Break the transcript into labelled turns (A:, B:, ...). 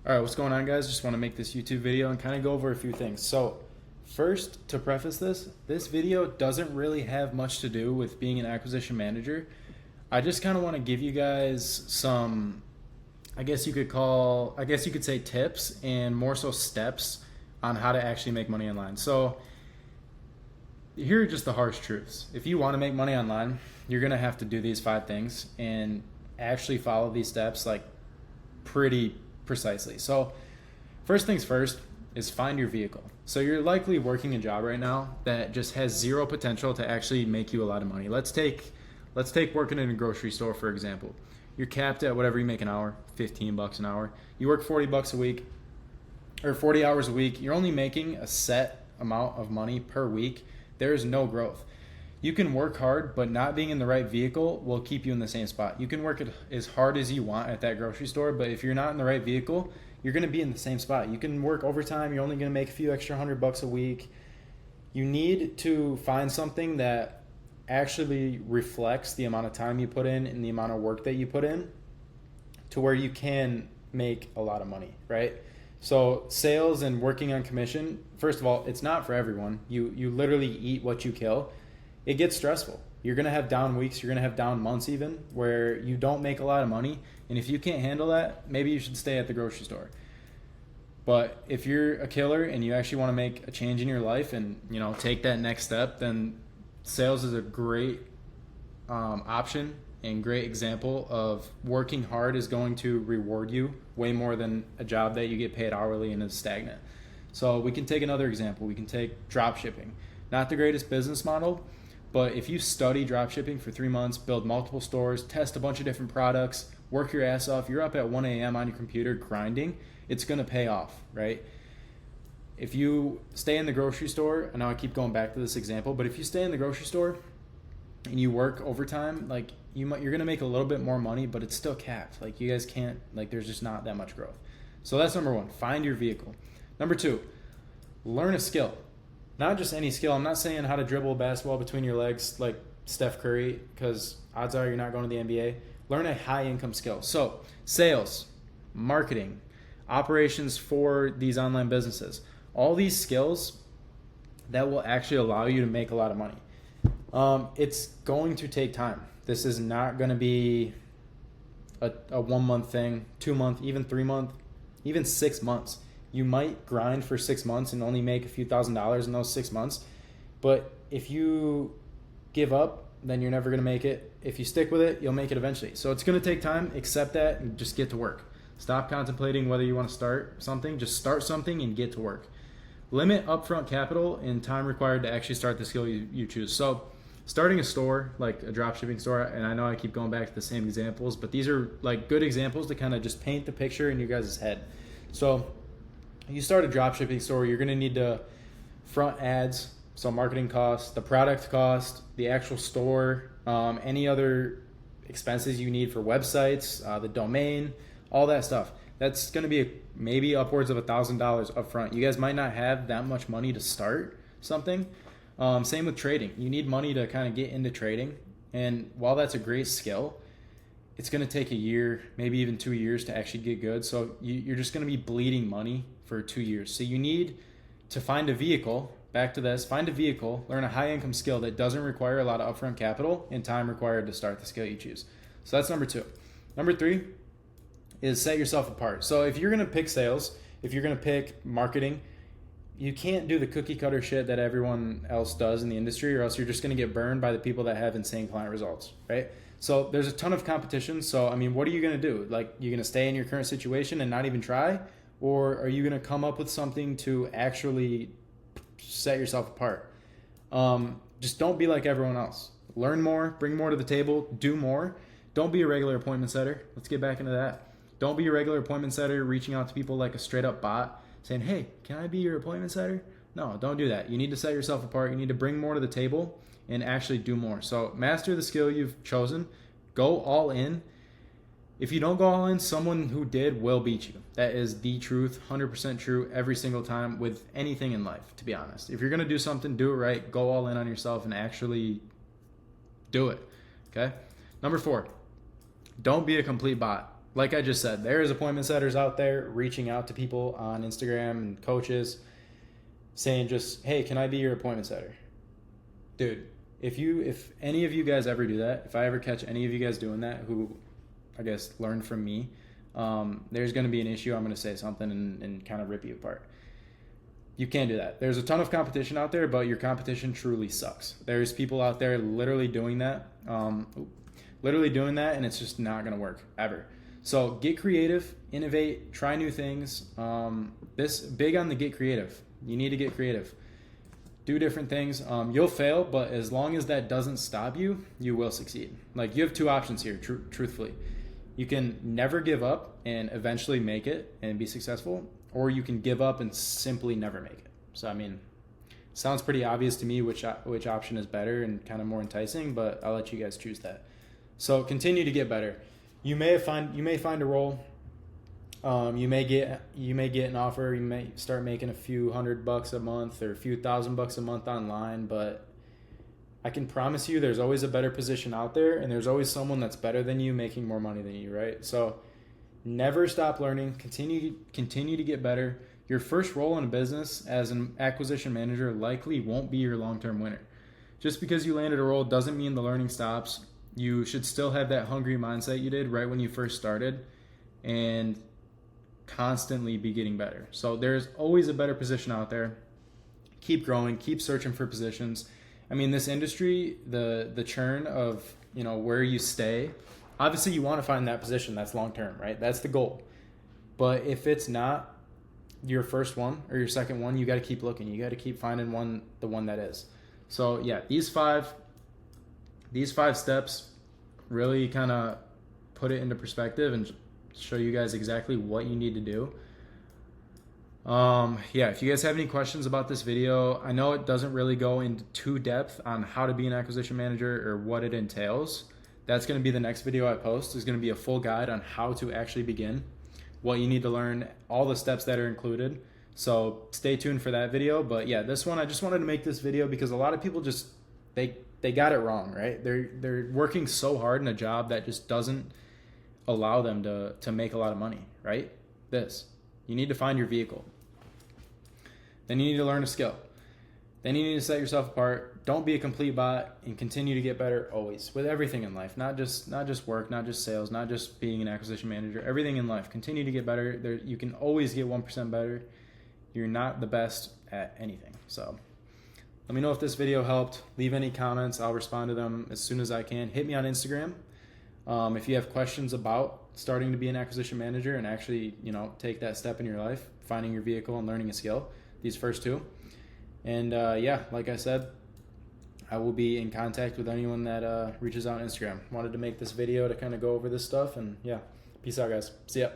A: All right, what's going on, guys? Just want to make this YouTube video and kind of go over a few things. So, first, to preface this video doesn't really have much to do with being an acquisition manager. I just kind of want to give you guys some, I guess you could say tips and more so steps on how to actually make money online. So, here are just the harsh truths. If you want to make money online, you're going to have to do these 5 things and actually follow these steps like pretty precisely. So first things first is find your vehicle. So you're likely working a job right now that just has zero potential to actually make you a lot of money. Let's take working in a grocery store, for example. You're capped at whatever you make an hour, 15 bucks an hour. You work 40 bucks a week or 40 hours a week. You're only making a set amount of money per week. There is no growth. You can work hard, but not being in the right vehicle will keep you in the same spot. You can work as hard as you want at that grocery store, but if you're not in the right vehicle, you're going to be in the same spot. You can work overtime. You're only going to make a few extra $100 a week. You need to find something that actually reflects the amount of time you put in and the amount of work that you put in to where you can make a lot of money, right? So sales and working on commission, first of all, it's not for everyone. You literally eat what you kill. It gets stressful. You're going to have down weeks. You're going to have down months even where you don't make a lot of money. And if you can't handle that, maybe you should stay at the grocery store. But if you're a killer and you actually want to make a change in your life and, take that next step, then sales is a great option and great example of working hard is going to reward you way more than a job that you get paid hourly and is stagnant. So we can take another example. We can take drop shipping. Not the greatest business model, but if you study dropshipping for 3 months, build multiple stores, test a bunch of different products, work your ass off, you're up at 1 a.m. on your computer grinding, it's going to pay off, right? If you stay in the grocery store, I know I keep going back to this example, but if you stay in the grocery store and you work overtime, you're going to make a little bit more money, but it's still capped. You guys can't, there's just not that much growth. So that's number 1, find your vehicle. Number 2, learn a skill. Not just any skill. I'm not saying how to dribble a basketball between your legs like Steph Curry, because odds are you're not going to the NBA. Learn a high income skill. So sales, marketing, operations for these online businesses, all these skills that will actually allow you to make a lot of money. It's going to take time. This is not going to be a 1 month thing, 2 month, even 3 month, even 6 months. You might grind for 6 months and only make a few $1,000s in those 6 months. But if you give up, then you're never going to make it. If you stick with it, you'll make it eventually. So it's going to take time. Accept that and just get to work. Stop contemplating whether you want to start something. Just start something and get to work. Limit upfront capital and time required to actually start the skill you choose. So starting a store, like a dropshipping store, and I know I keep going back to the same examples, but these are good examples to kind of just paint the picture in your guys' head. So you start a dropshipping store, you're going to need to front ads, so marketing costs, the product cost, the actual store, any other expenses you need for websites, the domain, all that stuff. That's going to be maybe upwards of $1,000 up front. You guys might not have that much money to start something. Same with trading. You need money to kind of get into trading. And while that's a great skill, it's going to take a year, maybe even 2 years to actually get good. So you're just going to be bleeding money for 2 years. So you need to find a vehicle, back to this, find a vehicle, learn a high income skill that doesn't require a lot of upfront capital and time required to start the skill you choose. So that's number 2. Number 3 is set yourself apart. So if you're going to pick sales, if you're going to pick marketing, you can't do the cookie cutter shit that everyone else does in the industry, or else you're just going to get burned by the people that have insane client results, right? So there's a ton of competition. So, what are you going to do? You're going to stay in your current situation and not even try? Or are you going to come up with something to actually set yourself apart? Just don't be like everyone else. Learn more, bring more to the table, do more. Don't be a regular appointment setter. Let's get back into that. Don't be a regular appointment setter reaching out to people like a straight up bot saying, hey, can I be your appointment setter? No, don't do that. You need to set yourself apart. You need to bring more to the table and actually do more. So master the skill you've chosen. Go all in. If you don't go all in, someone who did will beat you. That is the truth, 100% true every single time with anything in life, to be honest. If you're going to do something, do it right. Go all in on yourself and actually do it, okay? Number 4, don't be a complete bot. like I just said, there is appointment setters out there reaching out to people on Instagram and coaches saying just, hey, can I be your appointment setter? Dude, if any of you guys ever do that, if I ever catch any of you guys doing that who I guess learned from me, there's going to be an issue. I'm going to say something and kind of rip you apart. You can't do that. There's a ton of competition out there, but your competition truly sucks. There's people out there literally doing that, and it's just not going to work ever. So get creative, innovate, try new things. This big on the get creative. You need to get creative. Do different things. You'll fail, but as long as that doesn't stop you, you will succeed. Like, you have two options here, truthfully. You can never give up and eventually make it and be successful, or you can give up and simply never make it. So, I mean, sounds pretty obvious to me which option is better and kind of more enticing, but I'll let you guys choose that. So continue to get better. You may find a role. You may get an offer. You may start making a few $100 a month or a few $1,000 a month online, but I can promise you there's always a better position out there, and there's always someone that's better than you making more money than you, right? So never stop learning. Continue to get better. Your first role in a business as an acquisition manager likely won't be your long-term winner. Just because you landed a role doesn't mean the learning stops. You should still have that hungry mindset you did right when you first started and constantly be getting better. So there's always a better position out there. Keep growing, keep searching for positions. I mean, this industry, the churn of, where you stay, obviously you want to find that position that's long-term, right? That's the goal. But if it's not your first one or your second one, you got to keep looking. You got to keep finding the one that is. So yeah, these five steps really kind of put it into perspective and show you guys exactly what you need to do. If you guys have any questions about this video, I know it doesn't really go into too depth on how to be an acquisition manager or what it entails. That's going to be the next video I post. Is going to be a full guide on how to actually begin, what you need to learn, all the steps that are included. So stay tuned for that video. But yeah, this one, I just wanted to make this video because a lot of people just, they got it wrong, right? They're working so hard in a job that just doesn't allow them to make a lot of money, right? You need to find your vehicle. Then you need to learn a skill. Then you need to set yourself apart. Don't be a complete bot, and continue to get better always with everything in life. Not just work, not just sales, not just being an acquisition manager. Everything in life. Continue to get better. You can always get 1% better. You're not the best at anything. So let me know if this video helped. Leave any comments. I'll respond to them as soon as I can. Hit me on Instagram. If you have questions about starting to be an acquisition manager and actually, take that step in your life, finding your vehicle and learning a skill, these first two. And like I said, I will be in contact with anyone that reaches out on Instagram. Wanted to make this video to kind of go over this stuff, and yeah, peace out, guys. See ya.